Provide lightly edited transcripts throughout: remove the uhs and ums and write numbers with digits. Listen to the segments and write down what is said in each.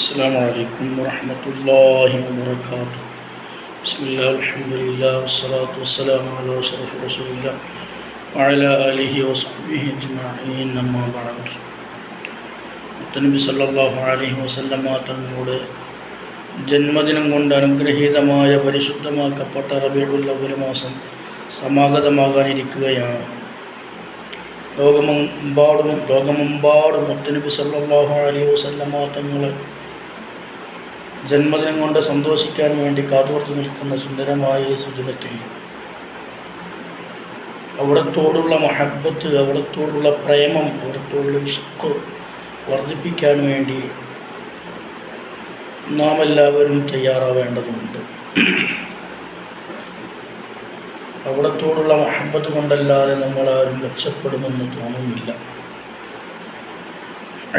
السلام عليكم ورحمة الله وبركاته. بسم الله الحمد لله والصلاة والسلام على أشرف رسول الله وعلى آله وصحبه أجمعين أما بعد. നബി സല്ലല്ലാഹു അലൈഹി വസല്ലമ തങ്ങളുടെ ജന്മദിനം കൊണ്ട് അനുഗ്രഹീതമായ പരിശുദ്ധമാക്കപ്പെട്ട റബീഉൽ അവ്വൽ മാസം സമാഗതമാകാനിരിക്കുകയാണ്. ലോകമെമ്പാടും നബി സല്ലല്ലാഹു അലൈഹി വസല്ലമ തങ്ങളെ ജന്മദിനം കൊണ്ട് സന്തോഷിക്കാൻ വേണ്ടി കാതോർത്തു നിൽക്കുന്ന സുന്ദരമായ ഈ സുദിനത്തിൽ അവിടത്തോടുള്ള മഹബ്ബത്ത്, അവിടത്തോടുള്ള പ്രേമം, അവിടത്തോടുള്ള ഇഷ്ക് വർദ്ധിപ്പിക്കാൻ വേണ്ടി നാം എല്ലാവരും തയ്യാറാവേണ്ടതുണ്ട്. അവിടത്തോടുള്ള മഹബ്ബത്ത് കൊണ്ടല്ലാതെ നമ്മളാരും രക്ഷപ്പെടുമെന്ന് തോന്നുന്നില്ല.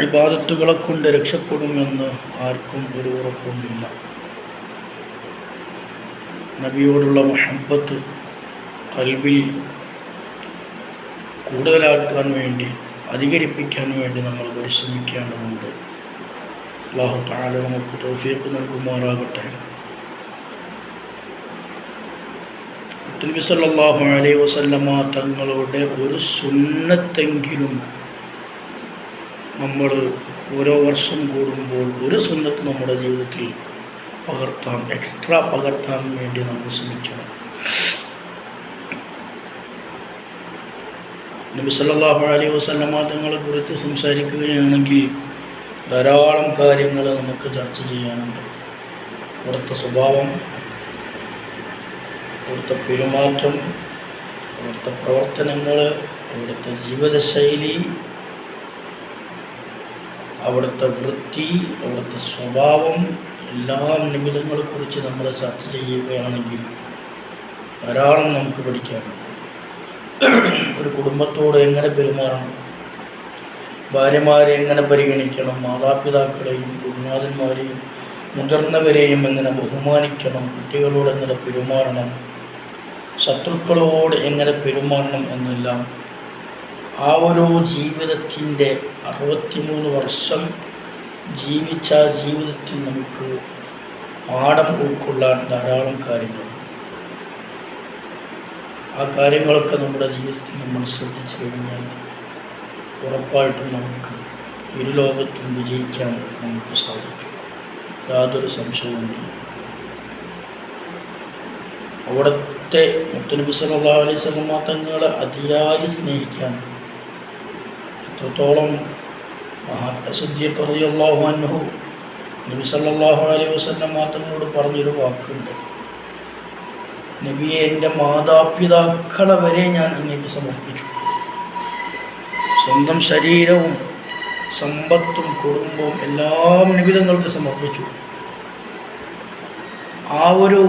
ഇബാദത്തുകളെ കൊണ്ട് രക്ഷപ്പെടുമെന്ന് ആർക്കും ഒരു ഉറപ്പുമില്ല. നബിയോടുള്ള മഹബ്ബത്ത് ഖൽബിൽ കൂടുതലാക്കാൻ വേണ്ടി, അധികരിപ്പിക്കാൻ വേണ്ടി നമ്മൾ പരിശ്രമിക്കേണ്ടതുണ്ട്. അല്ലാഹു തആല നമുക്ക് തൗഫീഖ് നൽകുമാറാകട്ടെ. നബി സല്ലല്ലാഹു അലൈഹി വസല്ലമ തങ്ങളുടെ ഒരു സുന്നത്തെങ്കിലും നമ്മൾ ഓരോ വർഷം കൂടുമ്പോൾ ഒരു സുന്നത്ത് നമ്മുടെ ജീവിതത്തിൽ എക്സ്ട്രാ പകർത്താൻ വേണ്ടി നമ്മൾ ശ്രമിക്കണം. നബി സല്ലല്ലാഹു അലൈഹി വസല്ലമ തങ്ങളെ കുറിച്ച് സംസാരിക്കുകയാണെങ്കിൽ ധാരാളം കാര്യങ്ങൾ നമുക്ക് ചർച്ച ചെയ്യാനുണ്ട്. അവിടുത്തെ സ്വഭാവം, അവിടുത്തെ പെരുമാറ്റം, അവിടുത്തെ പ്രവർത്തനങ്ങൾ, അവിടുത്തെ ജീവിതശൈലി, അവിടുത്തെ വൃത്തി, അവിടുത്തെ സ്വഭാവം, എല്ലാ നിമിത്തങ്ങളെക്കുറിച്ച് നമ്മൾ ചർച്ച ചെയ്യുകയാണെങ്കിൽ ധാരാളം നമുക്ക് പഠിക്കാനുണ്ട്. ഒരു കുടുംബത്തോട് എങ്ങനെ പെരുമാറണം, ഭാര്യമാരെ എങ്ങനെ പരിഗണിക്കണം, മാതാപിതാക്കളെയും ഗുരുനാഥന്മാരെയും മുതിർന്നവരെയും എങ്ങനെ ബഹുമാനിക്കണം, കുട്ടികളോട് എങ്ങനെ പെരുമാറണം, ശത്രുക്കളോട് എങ്ങനെ പെരുമാറണം എന്നെല്ലാം ആ ഒരു ജീവിതത്തിൻ്റെ 63 വർഷം ജീവിച്ച ജീവിതത്തിൽ നമുക്ക് പാഠം ഉൾക്കൊള്ളാൻ ധാരാളം കാര്യങ്ങളുണ്ട്. ആ കാര്യങ്ങളൊക്കെ നമ്മുടെ ജീവിതത്തിൽ നമ്മൾ ശ്രദ്ധിച്ചു കഴിഞ്ഞാൽ ഉറപ്പായിട്ടും നമുക്ക് ഇരുലോകത്തും വിജയിക്കാൻ നമുക്ക് സാധിക്കും, യാതൊരു സംശയവുമില്ല. അവിടുത്തെ മുത്തുനബി സല്ലല്ലാഹു അലൈഹി വസല്ലമ തങ്ങളെ അതിയായി സ്നേഹിക്കാൻ എത്രത്തോളം സിദ്ദീഖ് റളിയല്ലാഹു അൻഹു നബി സല്ലല്ലാഹു അലൈഹി വസല്ലമ തങ്ങളോട് പറഞ്ഞൊരു വാക്കുണ്ട്: നബിയെ, എൻ്റെ മാതാപിതാക്കളെ വരെ ഞാൻ അങ്ങേക്ക് സമർപ്പിച്ചു. സ്വന്തം ശരീരവും സമ്പത്തും കുടുംബവും എല്ലാം നിബിധങ്ങൾക്ക് സമർപ്പിച്ചു. ആ ഒരു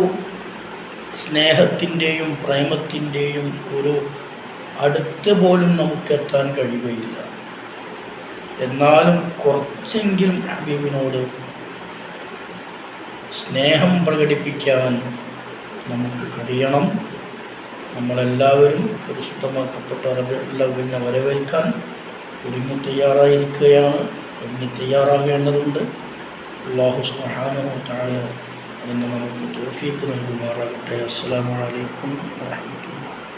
സ്നേഹത്തിൻ്റെയും പ്രേമത്തിൻ്റെയും ഒരു അടുത്ത് പോലും നമുക്കെത്താൻ കഴിയുകയില്ല. എന്നാലും കുറച്ചെങ്കിലും ഹബീബിനോട് സ്നേഹം പ്രകടിപ്പിക്കാൻ നമുക്ക് കഴിയണം. നമ്മളെല്ലാവരും പരിശുദ്ധമാക്കപ്പെട്ട റബീഉൽ അവ്വലിനെ വരവേൽക്കാൻ ഒരുങ്ങി തയ്യാറാകേണ്ടതുണ്ട്. അല്ലാഹു സുബ്ഹാനഹു വ തആല അതിന് നമുക്ക് തൗഫീഖ് നൽകുമാറാകട്ടെ. അസ്സലാമു അലൈക്കും വറഹ്മത്തുള്ളാഹി.